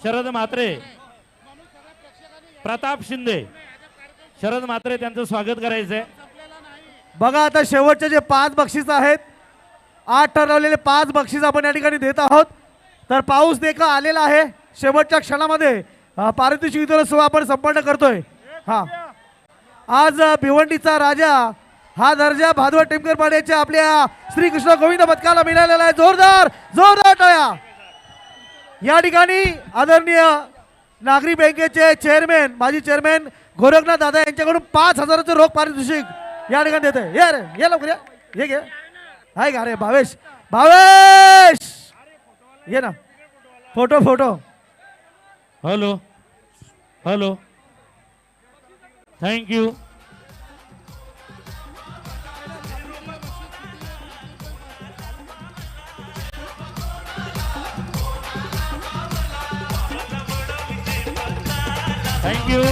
शरद म्हात्रे, प्रताप शिंदे, शरद म्हात्रे त्यांचं स्वागत करायचंय. बघा आता शेवटचे जे 5 बक्षीस आहेत, 8 ठरवलेले 5 बक्षीस आपण या ठिकाणी देत आहोत. तर पाऊस देखा आलेला आहे. शेवटच्या क्षणामध्ये पारितोषिक वितरण आपण संपन्न करतोय. हा आज भिवंडीचा राजा हा दर्जा भादवड टेमकर पाड्याच्या आपल्या श्रीकृष्ण गोविंद पथकाला मिळालेला आहे. जोरदार जोरदार टाळ्या. या ठिकाणी आदरणीय नागरी बँकेचे चेअरमॅन माजी चेअरमॅन गोरखनाथ दादा यांच्याकडून 5,000चं रोख पारितोषिक या ठिकाणी देत आहे. ये लवकर या. ये घे आहे का रे भावेश भावेश ये ना photo photo. Hello hello thank you. Thank you.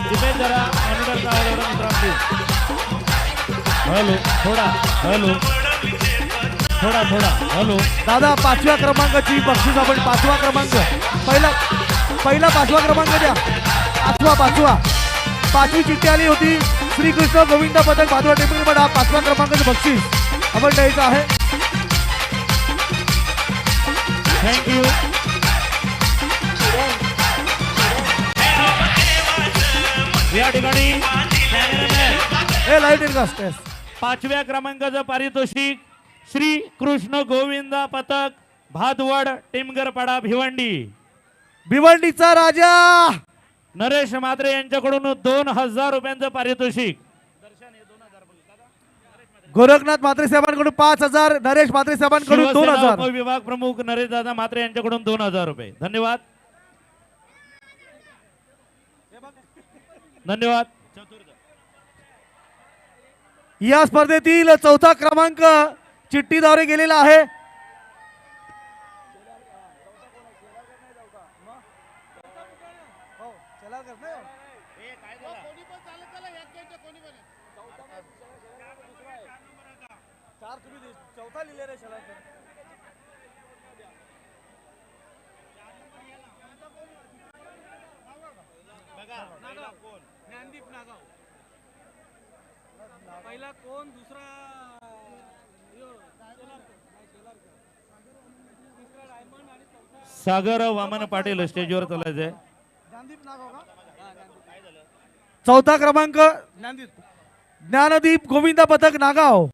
तिथे जरा मॉनिटर मित्रांनो. हॅलो थोडा हॅलो थोडा थोडा हॅलो. दादा 5व्या क्रमांकाची बक्षीस आपण 5वा क्रमांक पहिला 5वा क्रमांक द्या. 5वी चिठ्ठी आली होती. श्रीकृष्ण गोविंद पथक भादवड टेम्पल पण हा 5व्या क्रमांकाचं बक्षीस आपण द्यायचं आहे. थँक्यू. या ठिकाणी लाईट इनकास्ट 5व्या क्रमांकाचं पारितोषिक श्री कृष्ण गोविंद पथक भादवड टिमगरपाडा भिवंडी. भिवंडीचा राजा नरेश म्हात्रे यांच्याकडून 2,000 रुपयांचं पारितोषिक. गोरखनाथ म्हात्रे साहेबांकडून 5,000. नरेश म्हात्रे साहेबांकडून 2,000. विभाग प्रमुख नरेश दादा म्हात्रे यांच्याकडून 2,000 रुपये. धन्यवाद धन्यवाद. या स्पर्धेतील 4था क्रमांक चिठ्ठीद्वारे गेलेला आहे. पहिला कोण दुसरा सागर वामन पाटील स्टेजवर चालायचंय. 4था क्रमांक ज्ञानदीप गोविंद पथक नागाव.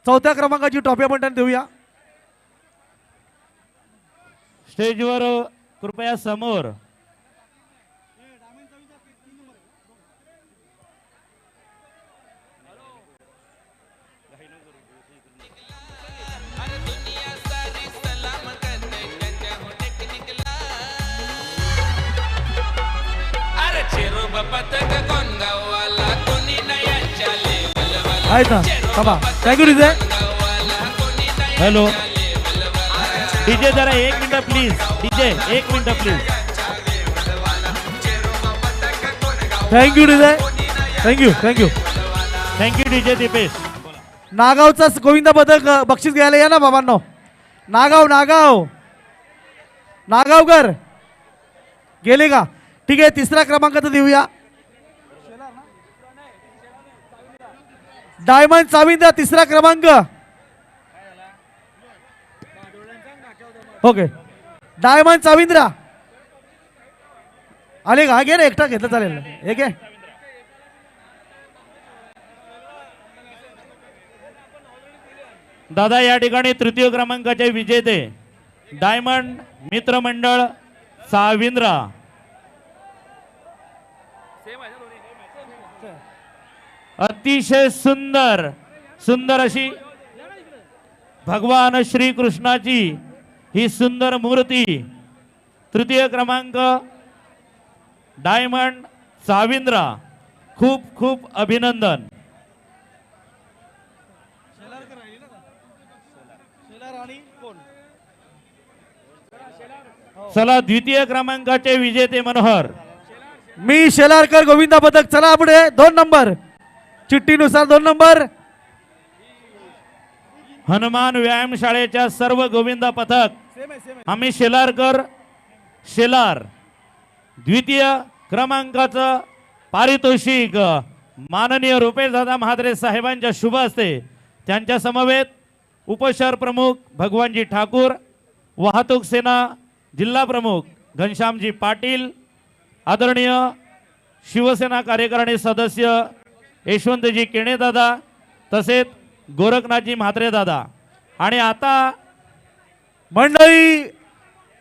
4थ्या क्रमांकाची ट्रॉफी आपण त्यांना देऊया. स्टेजवर कृपया समोर. आहेत ना बाबा. Thank you DJ. हॅलो डीजे जरा 1 minute please. DJ 1 minute please. Thank you DJ. Thank you thank you thank you DJ Dipesh. नागावचा गोविंद पथक बक्षीस घ्यायला या ना बाबांनो. नागाव नागाव नागावकर गेले का? ठीक आहे 3रा क्रमांकाचं देऊया. डायमंड चाविंदा 3रा क्रमांक. ओके डायमंड चाविंद्रा आले का? घे ना एकटा घेतलं चालेल. एक आहे दादा. या ठिकाणी 3य क्रमांकाचे विजेते डायमंड मित्रमंडळ साविंद्रा. अतिशय सुंदर सुंदर अशी भगवान श्री कृष्णाची ही सुंदर मूर्ती. 3य क्रमांक डायमंड साविंद्रा. खूप खूप अभिनंदन. चला 2य क्रमांकाचे विजेते मनोहर. मी शेलारकर गोविंदा पथक. चला पुढे 2 नंबर चिठ्ठीनुसार 2 नंबर. हनुमान व्यायाम शाळेच्या सर्व गोविंदा पथक आम्ही शेलारकर शेलार द्वितीय क्रमांकाचं पारितोषिक माननीय रुपेशदादा महात्रे साहेबांच्या शुभ हस्ते त्यांच्या समवेत उपशहर प्रमुख भगवानजी ठाकूर, वाहतूक सेना जिल्हा प्रमुख घनश्यामजी पाटील, आदरणीय शिवसेना कार्यकारिणी सदस्य यशवंतजी केणे दादा तसेच गोरखनाथजी म्हात्रे दादा। आणि आता मंडळी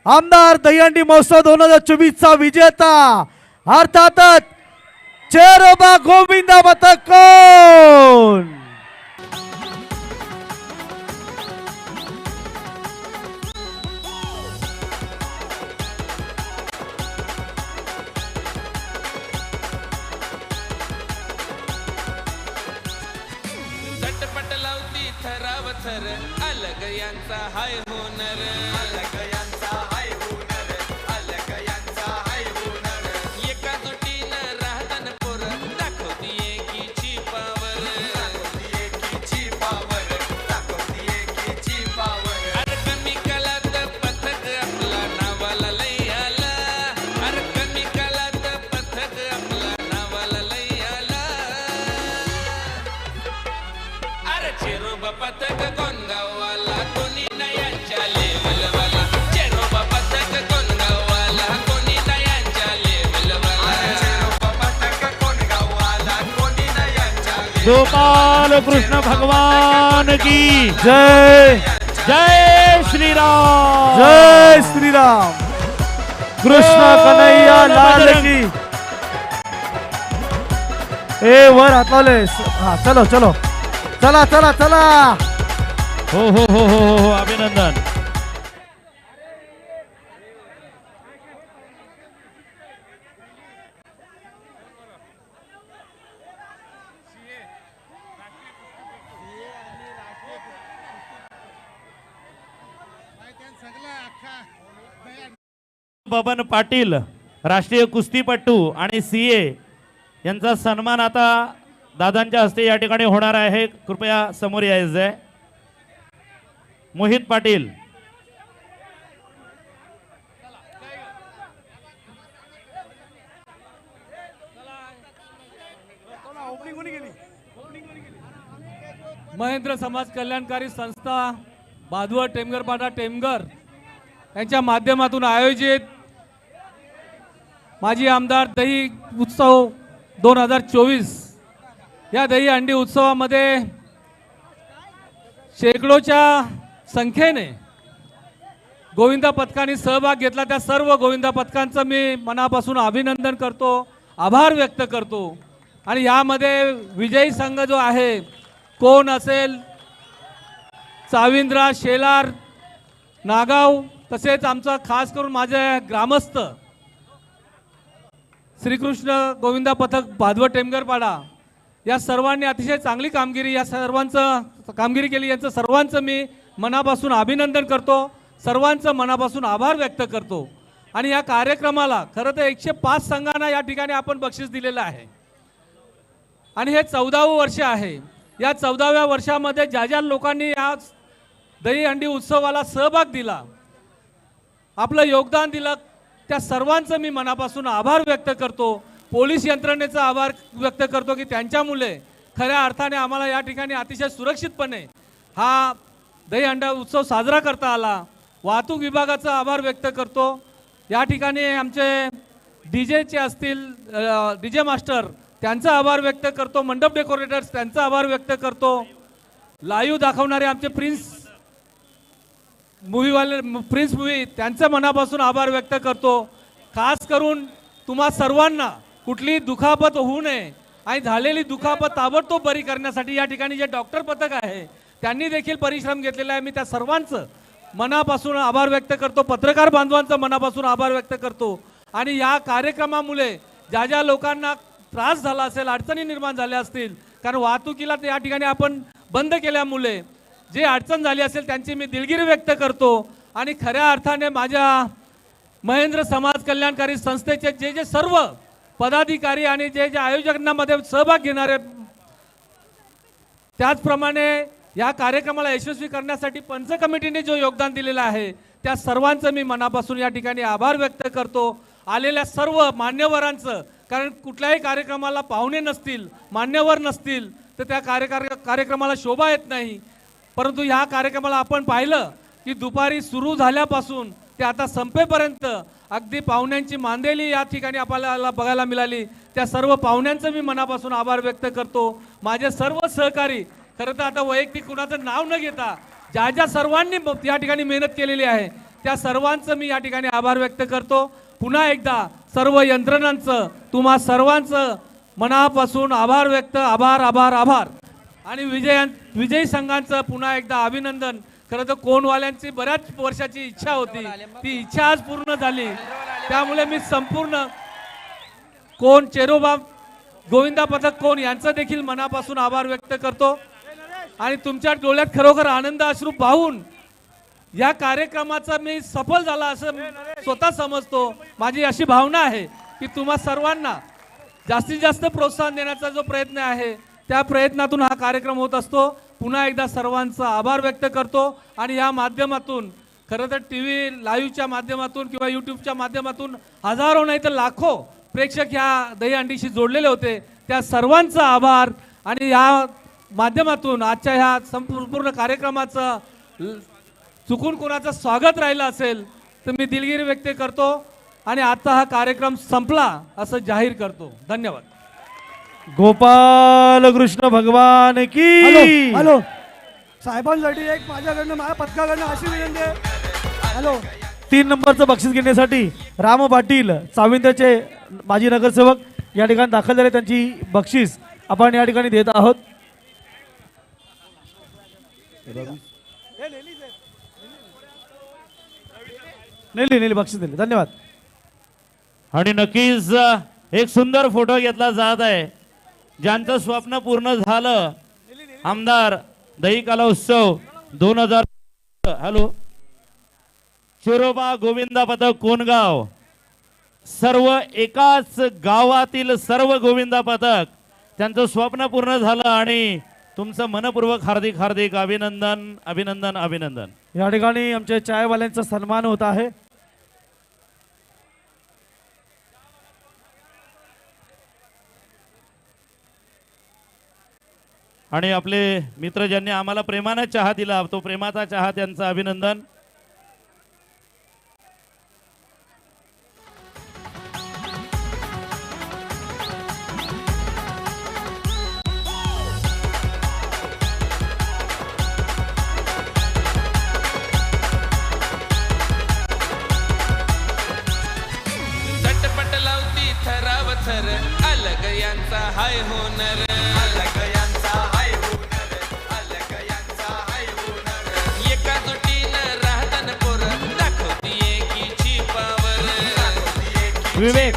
आमदार दहीहंडी महोत्सव 2024 चा विजेता अर्थातच चेरोबा गोविंदा पथक कोण? झटपट लावती थराव थर अलग यांचा हाय होनर अलग यांचा हाय होनर अलग यांचा हाय होनर एका दुटीनं राहतन पोर दाखवती एकीची पावर दाखवती एकीची पावर दाखवती एकीची पावर अरे कमी काळात पथक आपला नावाला लई आला अरे कमी काळात पथक आपला नावाला लई आला अरे चेरोबा पथक कोण गावाला कोणी नयांच्या लेवलवाला चेरोबा पथक कोण गावाला कोणी नयांच्या लेवलवाला चेरोबा पथक कोण गावाला कोणी नयांच्या गोपाल कृष्ण भगवान की जय जय श्रीराम। जय श्रीराम। कृष्ण कन्हैया लाल की। ए वर हात लावले। हा चलो चलो चला चला चला। हो हो हो हो हो हो अभिनंदन। बबन पाटील राष्ट्रीय कुस्तीपटू आणि सीए यांचा सन्मान आता दादांच्या हस्ते या ठिकाणी होणार आहे। कृपया समोर यायचंय। मोहित पाटील महेंद्र समाज कल्याणकारी संस्था बादवड टेमगरपाडा टेमगर यांच्या माध्यमातून आयोजित माजी आमदार दही उत्सव 2024 या दही हंडी उत्सवामध्ये शेकडोच्या संख्येने गोविंदा पथकांनी सहभाग घेतला। त्या सर्व गोविंदा पथकांचं मी मनापासून अभिनंदन करतो, आभार व्यक्त करतो। आणि यामध्ये विजयी संघ जो आहे कोण असेल, चाविंद्रा, शेलार, नागाव तसेच आमचा खास करून माझे ग्रामस्थ श्रीकृष्ण गोविंदा पथक भादवड टेमगरपाडा या सर्वांनी अतिशय चांगली कामगिरी केली। यांचं सर्वांचं मी मनापासून अभिनंदन करतो, सर्वांचं मनापासून आभार व्यक्त करतो। आणि या कार्यक्रमाला खरं तर 105 संघांना या ठिकाणी आपण बक्षीस दिलेलं आहे आणि हे 14वं वर्ष आहे। या 14व्या वर्षामध्ये ज्या ज्या लोकांनी या दहीहंडी उत्सवाला सहभाग दिला, आपलं योगदान दिलं, त्या सर्वांचं मी मनापासून आभार व्यक्त करतो। पोलीस यंत्रणेचा आभार व्यक्त करतो की त्यांच्यामुळे खऱ्या अर्थाने आम्हाला या ठिकाणी अतिशय सुरक्षितपणे हा दहीहंडा उत्सव साजरा करता आला। वाहतूक विभागाचा आभार व्यक्त करतो। या ठिकाणी आमचे डीजेचे असतील डीजे मास्टर त्यांचा आभार व्यक्त करतो, मंडप डेकोरेटर्स त्यांचा आभार व्यक्त करतो, लाईव्ह दाखवणारे आमचे प्रिन्स मूवी त्यांचं मनापासून आभार व्यक्त करतो। खास करून तुम्हा सर्वांना कुठली दुखापत होऊ नये आणि झालेली दुखापत ताबडतोब बरी करण्यासाठी या ठिकाणी जे डॉक्टर पथक आहे त्यांनी देखील परिश्रम घेतलेला आहे। मी त्या सर्वांचं मनापासून आभार व्यक्त करतो, पत्रकार बांधवांचं मनापासून आभार व्यक्त करतो। आणि या कार्यक्रमामुळे ज्या ज्या लोकांना त्रास झाला असेल, अडचणी निर्माण झाल्या असतील, कारण वाहतुकीला या ठिकाणी आपण बंद केल्यामुळे जे अडचण झाली असेल त्यांची मी दिलगिरी व्यक्त करतो। आणि खऱ्या अर्थाने माझ्या महेंद्र समाज कल्याणकारी संस्थेचे जे जे सर्व पदाधिकारी आणि जे जे आयोजनामध्ये सहभाग घेणारे, त्याचप्रमाणे या कार्यक्रमाला यशस्वी करण्यासाठी पंच कमिटीने जो योगदान दिलेलं आहे त्या सर्वांचं मी मनापासून या ठिकाणी आभार व्यक्त करतो. आलेल्या सर्व मान्यवरांचं, कारण कुठल्याही कार्यक्रमाला पाहुणे नसतील, मान्यवर नसतील तर त्या कार्यक्रमाला शोभा येत नाही. परंतु ह्या कार्यक्रमाला आपण पाहिलं की दुपारी सुरू झाल्यापासून ते आता संपेपर्यंत अगदी पाहुण्यांची मांदेली या ठिकाणी आपल्याला बघायला मिळाली. त्या सर्व पाहुण्यांचं मी मनापासून आभार व्यक्त करतो. माझे सर्व सहकारी, खरं तर आता वैयक्तिक कुणाचं नाव न घेता ज्या सर्वांनी या ठिकाणी मेहनत केलेली आहे त्या सर्वांचं मी या ठिकाणी आभार व्यक्त करतो. पुन्हा एकदा सर्व यंत्रणांचं, तुम्हा सर्वांचं मनापासून आभार व्यक्त. आभार आभार आभार. आणि विजयी संघांचं पुन्हा एकदा अभिनंदन. खरं तर कोणवाल्यांची बऱ्याच वर्षाची इच्छा होती, ती इच्छा आज पूर्ण झाली. त्यामुळे मी संपूर्ण कोण चेरोबा गोविंदा पथक कोण यांचं देखील मनापासून आभार व्यक्त करतो. आणि तुमच्या डोळ्यात खरोखर आनंद अश्रू पाहून या कार्यक्रमाचा मी सफल झाला असं स्वतः समजतो. माझी अशी भावना आहे की तुम्हा सर्वांना जास्तीत जास्त प्रोत्साहन देण्याचा जो प्रयत्न आहे त्या प्रयत्नातून हा कार्यक्रम होत असतो. पुन्हा एकदा सर्वांचा आभार व्यक्त करतो. आणि या माध्यमातून खरं तर TV लाईव्हच्या माध्यमातून किंवा यूट्यूबच्या माध्यमातून हजारो नाही तर लाखो प्रेक्षक ह्या दहीहंडीशी जोडलेले होते. त्या सर्वांचा आभार. आणि या माध्यमातून आजच्या ह्या संपूर्ण कार्यक्रमाचं चुकून कोणाचं स्वागत राहिलं असेल तर मी दिलगिरी व्यक्त करतो आणि आता हा कार्यक्रम संपला असं जाहीर करतो. धन्यवाद. गोपाल कृष्ण भगवान की. हॅलो हॅलो, साहेबांसाठी एक माझ्याकडनं, माझ्या पथकाकडनं अशी विनंती आहे. हॅलो, 3 नंबरचं बक्षीस घेण्यासाठी राम पाटील चाविंद्रचे माजी नगरसेवक या ठिकाणी दाखल झाले. त्यांची बक्षीस आपण या ठिकाणी देत आहोत. नेली बक्षीस दिले. धन्यवाद. आणि नक्कीच एक सुंदर फोटो घेतला जात आहे. ज्यांचं स्वप्न पूर्ण झालं, आमदार दही कला उत्सव 2000. हॅलो, शिरोबा गोविंदा पथक कोणगाव, सर्व एकाच गावातील सर्व गोविंदा पथक, त्यांचं स्वप्न पूर्ण झालं आणि तुमचं मनपूर्वक हार्दिक हार्दिक अभिनंदन अभिनंदन अभिनंदन. या ठिकाणी आमच्या चायवाल्यांचा सन्मान होत आहे. आणि आपले मित्र ज्यांनी आम्हाला प्रेमानं चहा दिला, तो प्रेमाचा चहा, त्यांचं अभिनंदन. झटपट लावती थराव थर, अलग यांचा हाय होनर. अलग यांचा हाय होनर, अलग यांचा हाय होनर. एका जुटीनं राहतन पोर, दाखवती एकीची पावर. विवेक